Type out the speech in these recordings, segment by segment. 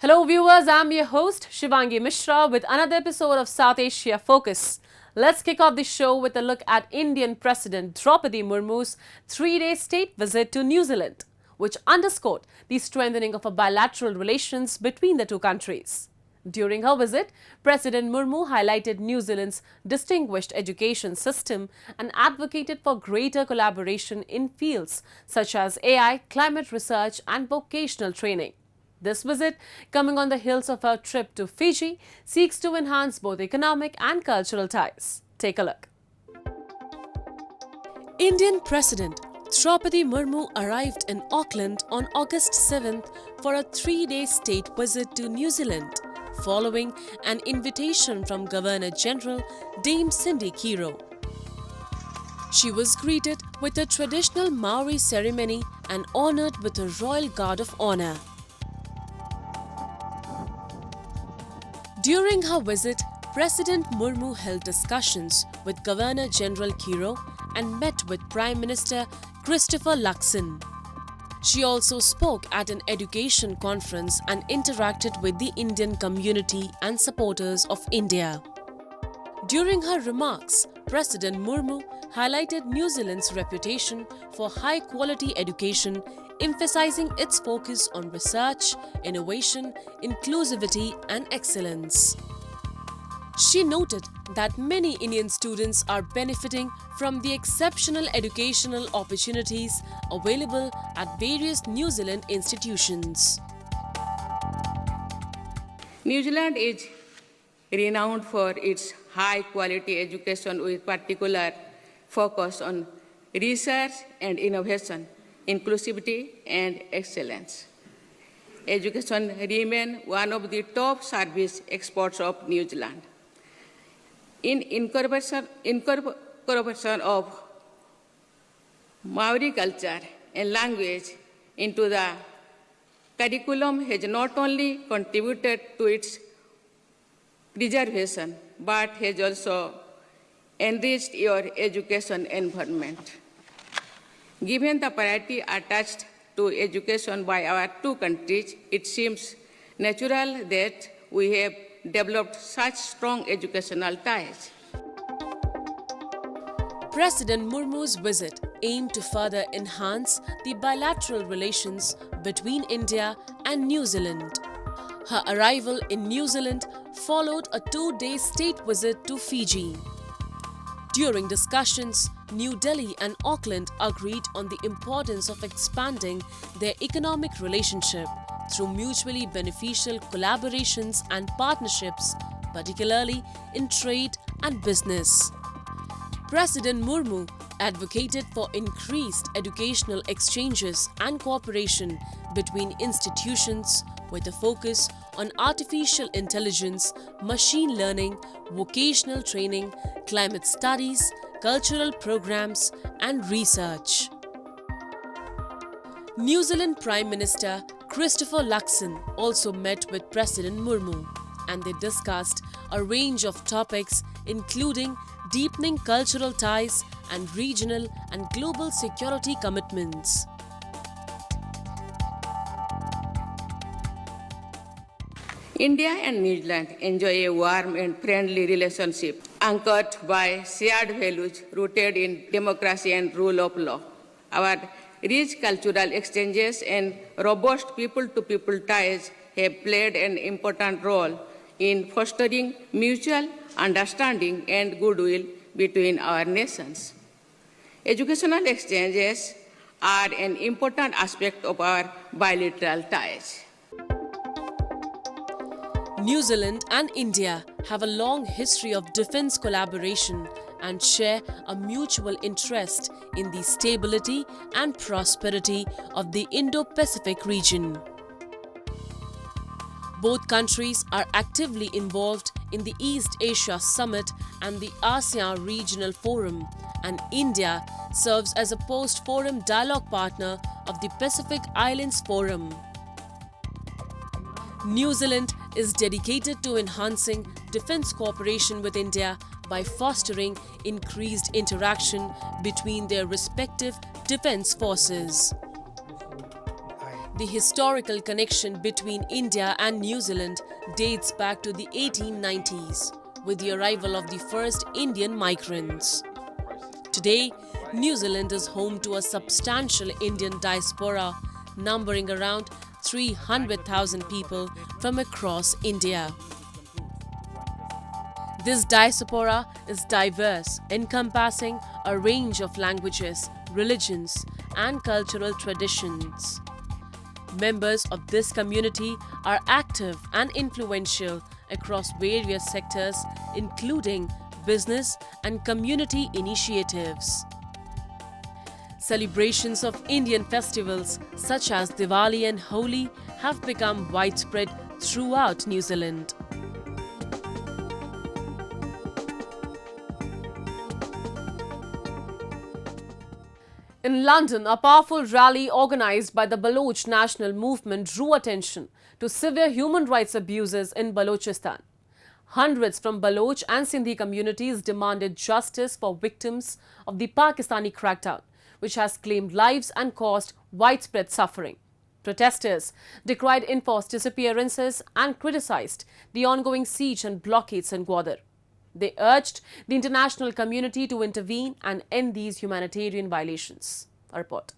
Hello viewers, I'm your host Shivangi Mishra with another episode of South Asia Focus. Let's kick off the show with a look at Indian President Draupadi Murmu's 3-day state visit to New Zealand, which underscored the strengthening of bilateral relations between the two countries. During her visit, President Murmu highlighted New Zealand's distinguished education system and advocated for greater collaboration in fields such as AI, climate research and vocational training. This visit, coming on the heels of her trip to Fiji, seeks to enhance both economic and cultural ties. Take a look. Indian President Draupadi Murmu arrived in Auckland on August 7th for a 3-day state visit to New Zealand, following an invitation from Governor-General Dame Cindy Kiro. She was greeted with a traditional Maori ceremony and honoured with a Royal Guard of Honour. During her visit, President Murmu held discussions with Governor-General Kiro and met with Prime Minister Christopher Luxon. She also spoke at an education conference and interacted with the Indian community and supporters of India. During her remarks, President Murmu highlighted New Zealand's reputation for high-quality education, emphasizing its focus on research, innovation, inclusivity and excellence. She noted that many Indian students are benefiting from the exceptional educational opportunities available at various New Zealand institutions. New Zealand is renowned for its high-quality education with particular focus on research and innovation, inclusivity and excellence. Education remains one of the top service exports of New Zealand. In incorporation of Maori culture and language into the curriculum has not only contributed to its preservation, but has also enriched your education environment. Given the priority attached to education by our two countries, it seems natural that we have developed such strong educational ties. President Murmu's visit aimed to further enhance the bilateral relations between India and New Zealand. Her arrival in New Zealand followed a 2-day state visit to Fiji. During discussions, New Delhi and Auckland agreed on the importance of expanding their economic relationship through mutually beneficial collaborations and partnerships, particularly in trade and business. President Murmu advocated for increased educational exchanges and cooperation between institutions with a focus on artificial intelligence, machine learning, vocational training, climate studies, cultural programs and research. New Zealand Prime Minister Christopher Luxon also met with President Murmu, and they discussed a range of topics including deepening cultural ties and regional and global security commitments. India and New Zealand enjoy a warm and friendly relationship anchored by shared values rooted in democracy and rule of law. Our rich cultural exchanges and robust people-to-people ties have played an important role in fostering mutual understanding and goodwill between our nations. Educational exchanges are an important aspect of our bilateral ties. New Zealand and India have a long history of defense collaboration and share a mutual interest in the stability and prosperity of the Indo-Pacific region. Both countries are actively involved in the East Asia Summit and the ASEAN Regional Forum, and India serves as a post-forum dialogue partner of the Pacific Islands Forum. New Zealand is dedicated to enhancing defense cooperation with India by fostering increased interaction between their respective defense forces. The historical connection between India and New Zealand dates back to the 1890s, with the arrival of the first Indian migrants. Today, New Zealand is home to a substantial Indian diaspora, numbering around 300,000 people from across India. This diaspora is diverse, encompassing a range of languages, religions, and cultural traditions. Members of this community are active and influential across various sectors, including business and community initiatives. Celebrations of Indian festivals such as Diwali and Holi have become widespread throughout New Zealand. In London, a powerful rally organized by the Baloch National Movement drew attention to severe human rights abuses in Balochistan. Hundreds from Baloch and Sindhi communities demanded justice for victims of the Pakistani crackdown, which has claimed lives and caused widespread suffering. Protesters decried enforced disappearances and criticized the ongoing siege and blockades in Gwadar. They urged the international community to intervene and end these humanitarian violations. A report.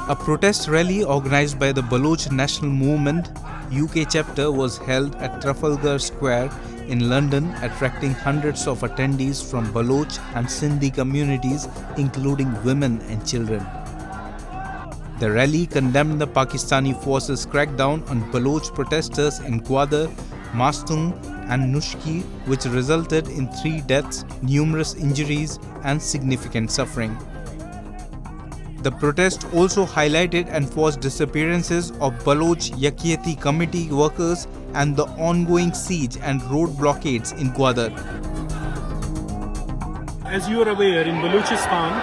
A protest rally organized by the Baloch National Movement UK chapter was held at Trafalgar Square in London, attracting hundreds of attendees from Baloch and Sindhi communities, including women and children. The rally condemned the Pakistani forces' crackdown on Baloch protesters in Gwadar, Mastung and Nushki, which resulted in 3 deaths, numerous injuries and significant suffering. The protest also highlighted enforced disappearances of Baloch Yakyeti committee workers and the ongoing siege and road blockades in Gwadar. As you are aware, in Balochistan,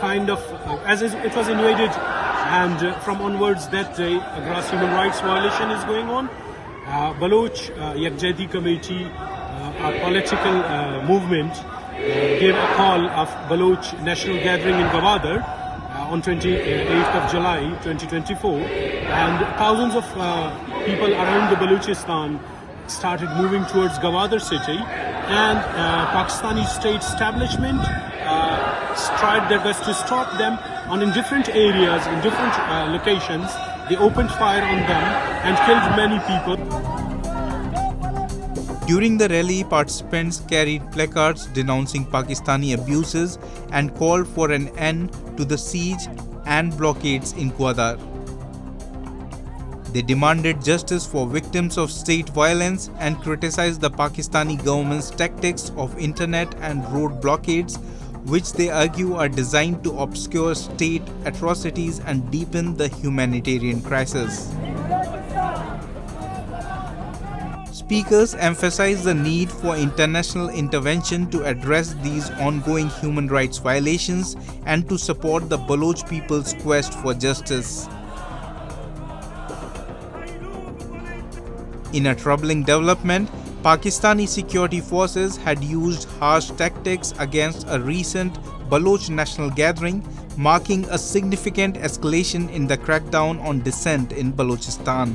it was invaded, and from onwards that day, a gross human rights violation is going on. Baloch Yakyeti committee, a political movement, gave a call of Baloch national gathering in Gwadar on 28th of July 2024, and thousands of people around the Balochistan started moving towards Gwadar city, and Pakistani state establishment tried their best to stop them, and in different areas, in different locations, they opened fire on them and killed many people. During the rally, participants carried placards denouncing Pakistani abuses and called for an end to the siege and blockades in Gwadar. They demanded justice for victims of state violence and criticized the Pakistani government's tactics of internet and road blockades, which they argue are designed to obscure state atrocities and deepen the humanitarian crisis. Speakers emphasized the need for international intervention to address these ongoing human rights violations and to support the Baloch people's quest for justice. In a troubling development, Pakistani security forces had used harsh tactics against a recent Baloch national gathering, marking a significant escalation in the crackdown on dissent in Balochistan.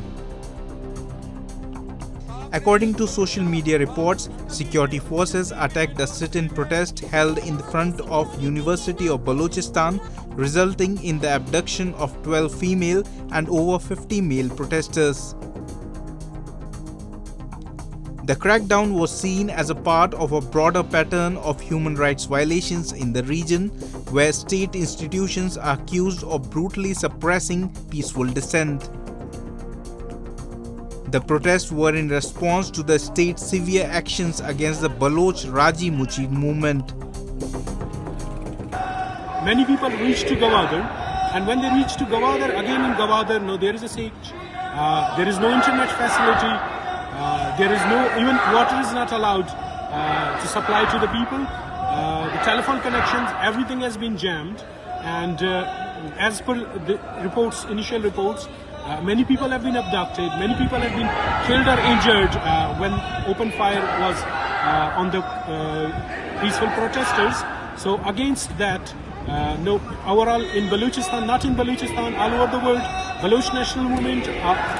According to social media reports, security forces attacked a sit-in protest held in the front of University of Balochistan, resulting in the abduction of 12 female and over 50 male protesters. The crackdown was seen as a part of a broader pattern of human rights violations in the region, where state institutions are accused of brutally suppressing peaceful dissent. The protests were in response to the state's severe actions against the Baloch Raji Muchid movement. Many people reached to Gwadar, and when they reached to Gwadar, again in Gwadar, no, there is a siege. There is no internet facility. There is even water is not allowed to supply to the people. The telephone connections, everything has been jammed, and as per the reports, initial reports, many people have been abducted, many people have been killed or injured when open fire was on the peaceful protesters. So against that, no, overall in Balochistan, not in Balochistan, all over the world, Baloch National Movement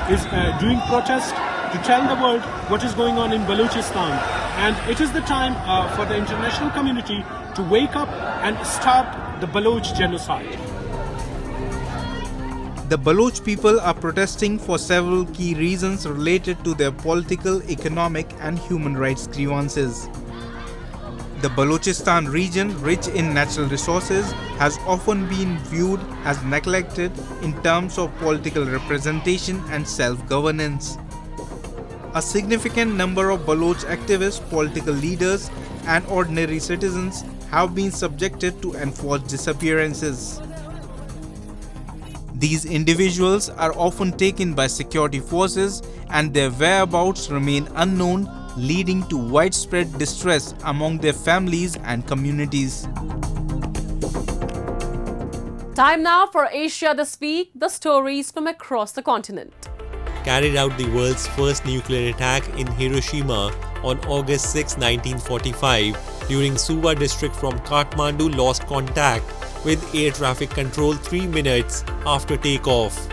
is doing protest to tell the world what is going on in Balochistan. And it is the time for the international community to wake up and stop the Baloch genocide. The Baloch people are protesting for several key reasons related to their political, economic and human rights grievances. The Balochistan region, rich in natural resources, has often been viewed as neglected in terms of political representation and self-governance. A significant number of Baloch activists, political leaders and ordinary citizens have been subjected to enforced disappearances. These individuals are often taken by security forces and their whereabouts remain unknown, leading to widespread distress among their families and communities. Time now for Asia This Week, the stories from across the continent. Carried out the world's first nuclear attack in Hiroshima on August 6, 1945, during Suwa district from Kathmandu lost contact with air traffic control 3 minutes after takeoff.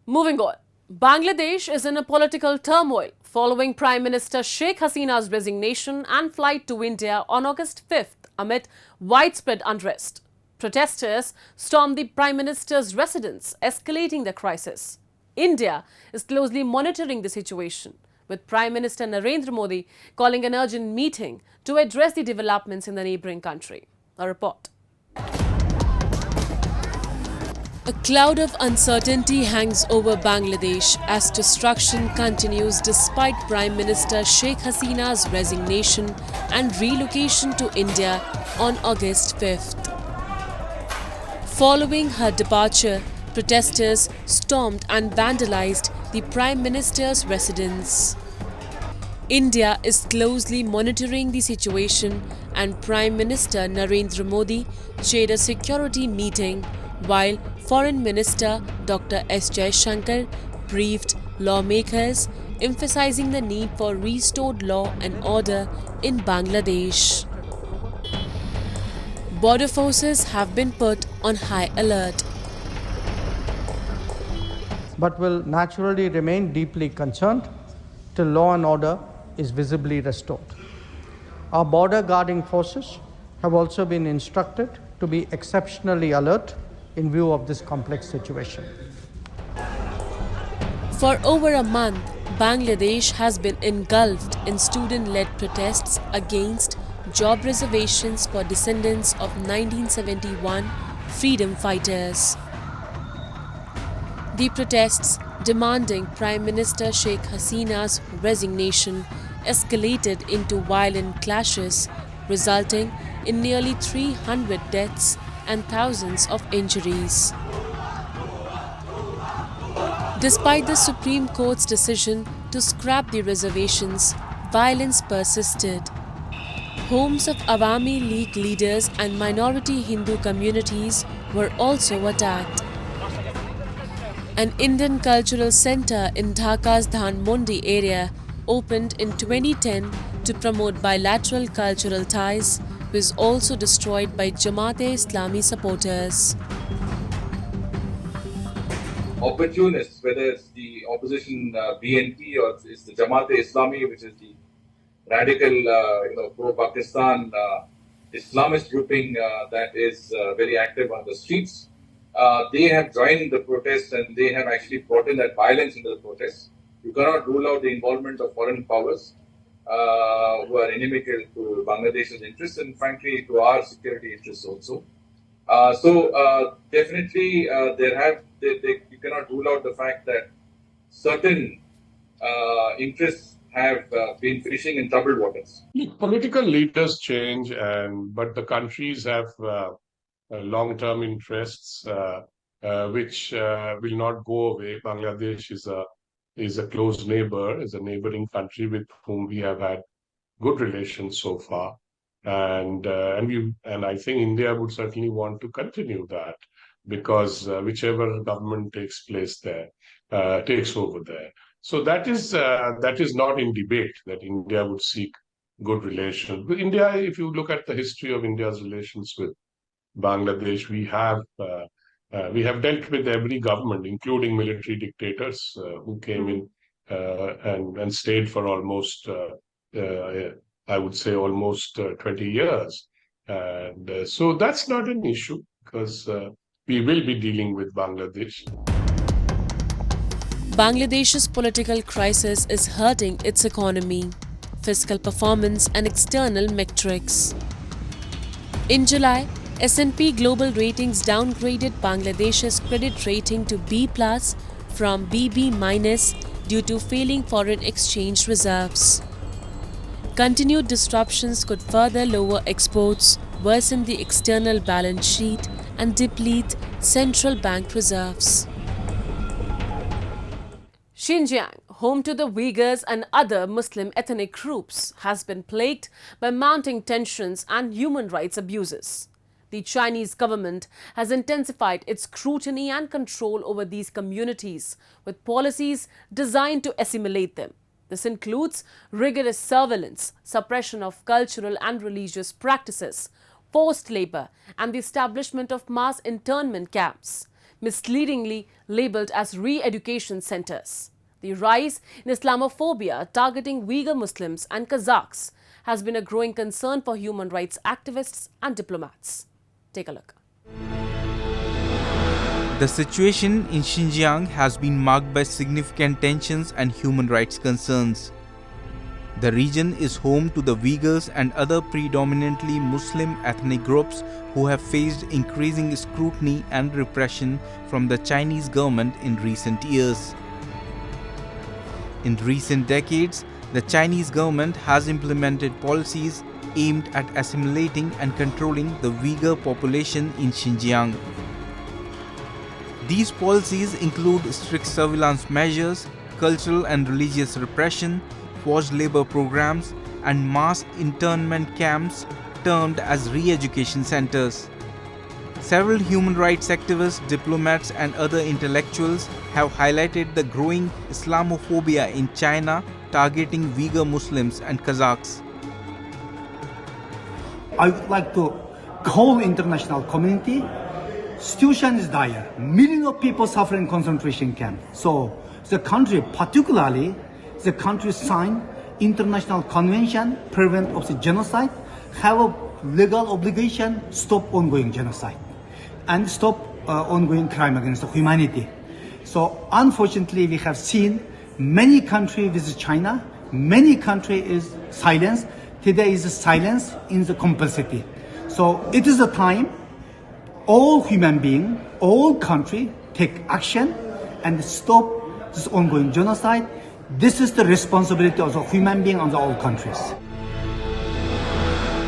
Moving on, Bangladesh is in a political turmoil following Prime Minister Sheikh Hasina's resignation and flight to India on August 5th amid widespread unrest. Protesters stormed the Prime Minister's residence, escalating the crisis. India is closely monitoring the situation, with Prime Minister Narendra Modi calling an urgent meeting to address the developments in the neighbouring country. A report. A cloud of uncertainty hangs over Bangladesh as destruction continues despite Prime Minister Sheikh Hasina's resignation and relocation to India on August 5th. Following her departure, protesters stormed and vandalized the Prime Minister's residence. India is closely monitoring the situation and Prime Minister Narendra Modi chaired a security meeting while Foreign Minister Dr. S. Jaishankar briefed lawmakers, emphasizing the need for restored law and order in Bangladesh. Border forces have been put on high alert. But will naturally remain deeply concerned till law and order is visibly restored. Our border guarding forces have also been instructed to be exceptionally alert in view of this complex situation. For over a month, Bangladesh has been engulfed in student-led protests against job reservations for descendants of 1971 freedom fighters. The protests demanding Prime Minister Sheikh Hasina's resignation escalated into violent clashes, resulting in nearly 300 deaths and thousands of injuries. Despite the Supreme Court's decision to scrap the reservations, violence persisted. Homes of Awami League leaders and minority Hindu communities were also attacked. An Indian cultural center in Dhaka's Dhanmondi area opened in 2010 to promote bilateral cultural ties was also destroyed by Jamaat-e-Islami supporters. Opportunists, whether it's the opposition BNP or it's the Jamaat-e-Islami, which is the radical, pro-Pakistan Islamist grouping that is very active on the streets, they have joined the protests and they have actually brought in that violence into the protests. You cannot rule out the involvement of foreign powers who are inimical to Bangladesh's interests and frankly to our security interests also. Definitely you cannot rule out the fact that certain interests have been fishing in troubled waters. Political leaders change, but the countries have long-term interests which will not go away. Bangladesh is a close neighbor, is a neighboring country with whom we have had good relations so far, and I think India would certainly want to continue that because whichever government takes over there. So that is not in debate that India would seek good relations. With India, if you look at the history of India's relations with Bangladesh, we have dealt with every government, including military dictators who came in and stayed for almost, I would say, almost 20 years. And so that's not an issue because we will be dealing with Bangladesh. Bangladesh's political crisis is hurting its economy, fiscal performance and external metrics. In July, S&P Global Ratings downgraded Bangladesh's credit rating to B+ from BB- due to failing foreign exchange reserves. Continued disruptions could further lower exports, worsen the external balance sheet, and deplete central bank reserves. Xinjiang, home to the Uyghurs and other Muslim ethnic groups, has been plagued by mounting tensions and human rights abuses. The Chinese government has intensified its scrutiny and control over these communities with policies designed to assimilate them. This includes rigorous surveillance, suppression of cultural and religious practices, forced labor, and the establishment of mass internment camps, misleadingly labeled as re-education centers. The rise in Islamophobia targeting Uyghur Muslims and Kazakhs has been a growing concern for human rights activists and diplomats. Take a look. The situation in Xinjiang has been marked by significant tensions and human rights concerns. The region is home to the Uyghurs and other predominantly Muslim ethnic groups who have faced increasing scrutiny and repression from the Chinese government in recent years. In recent decades, the Chinese government has implemented policies aimed at assimilating and controlling the Uyghur population in Xinjiang. These policies include strict surveillance measures, cultural and religious repression, forced labor programs, and mass internment camps termed as re-education centers. Several human rights activists, diplomats, and other intellectuals have highlighted the growing Islamophobia in China targeting Uyghur Muslims and Kazakhs. I would like to call international community. Situation is dire. Millions of people suffer in concentration camp. So the country, particularly the country signed international convention prevent of the genocide, have a legal obligation stop ongoing genocide and stop ongoing crime against humanity. So unfortunately, we have seen many countries visit China. Many countries is silence. Today is silence in the complicity. So it is a time all human beings, all countries take action and stop this ongoing genocide. This is the responsibility of the human being and all countries.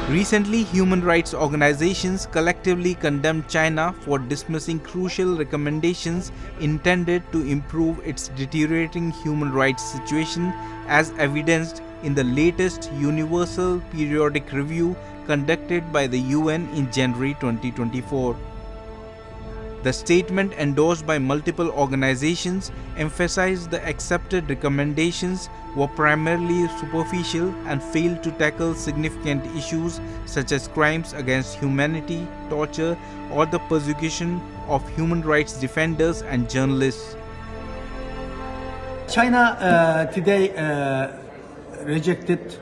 Recently, human rights organizations collectively condemned China for dismissing crucial recommendations intended to improve its deteriorating human rights situation, as evidenced in the latest Universal Periodic Review conducted by the UN in January 2024. The statement, endorsed by multiple organizations, emphasized the accepted recommendations were primarily superficial and failed to tackle significant issues such as crimes against humanity, torture, or the persecution of human rights defenders and journalists. China today rejected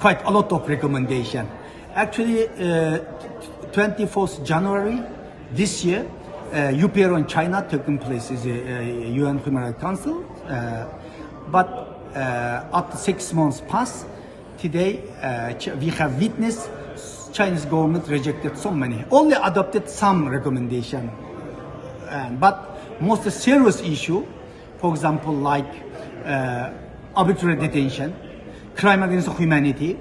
quite a lot of recommendation. Actually, 24th January this year, UPR in China taking place is a UN Human Rights Council, but after 6 months past, today we have witnessed Chinese government rejected so many, only adopted some recommendation, but most serious issue, for example, like arbitrary detention, crime against humanity,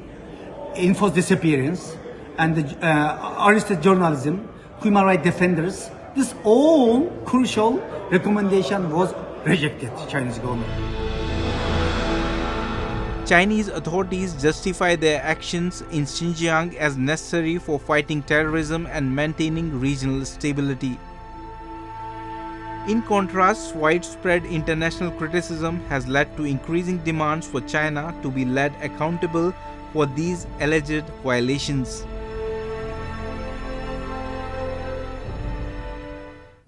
enforced disappearance, and arrested journalism, human rights defenders, this all crucial recommendation was rejected, Chinese government. Chinese authorities justify their actions in Xinjiang as necessary for fighting terrorism and maintaining regional stability. In contrast, widespread international criticism has led to increasing demands for China to be led accountable for these alleged violations.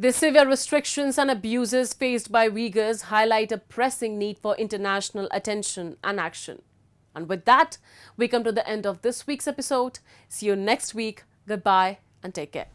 The severe restrictions and abuses faced by Uyghurs highlight a pressing need for international attention and action. And with that, we come to the end of this week's episode. See you next week. Goodbye and take care.